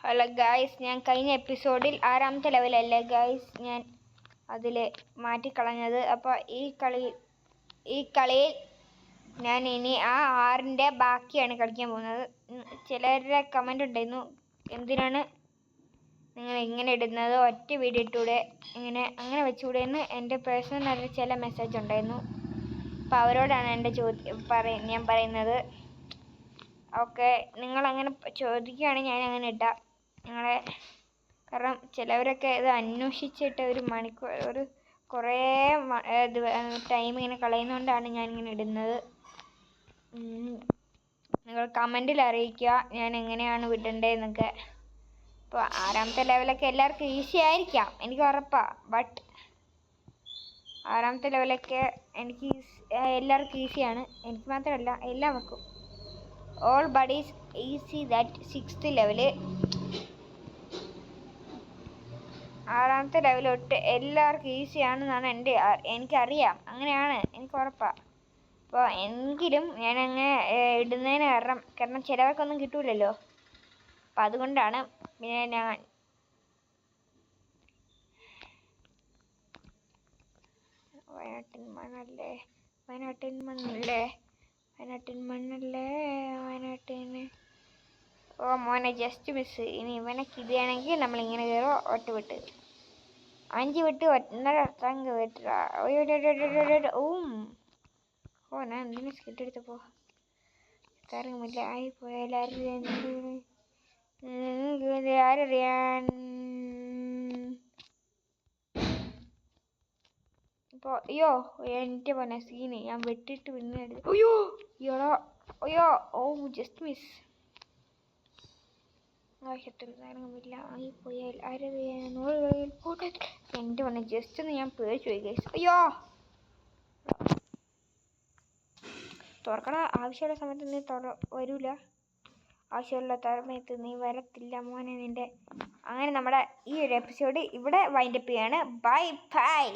Hello guys, ഞാൻ കഴിഞ്ഞ എപ്പിസോഡിൽ 6ാമത്തെ ലെവലല്ലേ ഗായ്സ് ഞാൻ അതിൽ മാറ്റിക്കളഞ്ഞത്. അപ്പോൾ ഈ കളിയിൽ ഞാൻ ഇനി ആ 6ൻ്റെ ബാക്കിയാണ് കളിക്കാൻ പോകുന്നത്. ചിലരുടെ കമൻ്റ് ഉണ്ടായിരുന്നു, എന്തിനാണ് നിങ്ങൾ ഇങ്ങനെ ഇടുന്നത്, ഒറ്റ വീഡിയോ ഇട്ടൂടെ, അങ്ങനെ വെച്ചുകൂടെ എന്ന് എൻ്റെ പേഴ്സണലായിട്ട് ചില മെസ്സേജ് ഉണ്ടായിരുന്നു. അപ്പോൾ അവരോടാണ് എൻ്റെ ഞാൻ പറയുന്നത്. ഓക്കെ, നിങ്ങളങ്ങനെ ചോദിക്കുകയാണെങ്കിൽ ഞാൻ അങ്ങനെ ഇട്ടാം കാരണം ചിലവരൊക്കെ ഇത് അന്വേഷിച്ചിട്ട് കുറേ ടൈം ഇങ്ങനെ കളയുന്നതുകൊണ്ടാണ് ഞാനിങ്ങനെ ഇടുന്നത്. നിങ്ങൾ കമൻറ്റിൽ അറിയിക്കുക ഞാൻ എങ്ങനെയാണ് വിടേണ്ടതെന്നൊക്കെ. അപ്പോൾ 6ാമത്തെ ലെവലൊക്കെ എല്ലാവർക്കും ഈസി ആയിരിക്കാം, എനിക്ക് ഉറപ്പാണ്. ബട്ട് 6ാമത്തെ ലെവലൊക്കെ എല്ലാവർക്കും ഈസിയാണ്, എനിക്ക് മാത്രമല്ല എല്ലാവർക്കും. All buddies easy that 6th level. 6ാമത്തെ ലെവൽ തൊട്ട് എല്ലാവർക്കും ഈസിയാണെന്നാണ് എനിക്കറിയാം, അങ്ങനെയാണ്, എനിക്ക് ഉറപ്പാണ്. അപ്പോൾ എങ്കിലും ഞാനങ്ങനെ ഇടുന്നതിന് കാരണം ചിലവർക്കൊന്നും കിട്ടൂലല്ലോ. അപ്പം അതുകൊണ്ടാണ് പിന്നെ ഞാൻ വയനാട്ടിന് ഓ മോനെ ജസ്റ്റ് മിസ്. ഇനി ഇവനൊക്കെ ഇതാണെങ്കിൽ നമ്മളിങ്ങനെ കയറോ, ഒറ്റ വിട്ട് 5 വിട്ട് 1.5 വിട്ടാ. ഓ ഞാൻ എന്തിനു സ്കിറ്റ് എടുത്തപ്പോൾ കാര്യമില്ല ആയിപ്പോയാൽ ആരറിയാൻ. ഇപ്പോൾ അയ്യോ എൻ്റെ പോലെ സീന് ഞാൻ വെട്ടിട്ട് പിന്നെ അയ്യോ ഇയോളോ അയ്യോ ഓ ജസ്റ്റ് മിസ്. കാര്യമില്ല ആയിപ്പോയാൽ ആരറിയാൻ. എൻ്റെ പോലെ ജസ്റ്റ് ഒന്ന് ഞാൻ പേടിച്ചു പോയി ഗൈസ്. അയ്യോ തുറക്കണ ആവശ്യമുള്ള സമയത്ത് നീ വരൂല, ആവശ്യമുള്ള സമയത്ത് നീ വരത്തില്ല മോനെ നിൻ്റെ. അങ്ങനെ നമ്മുടെ ഈ ഒരു എപ്പിസോഡ് ഇവിടെ വൈൻഡപ്പ് ചെയ്യാണ്. Bye bye.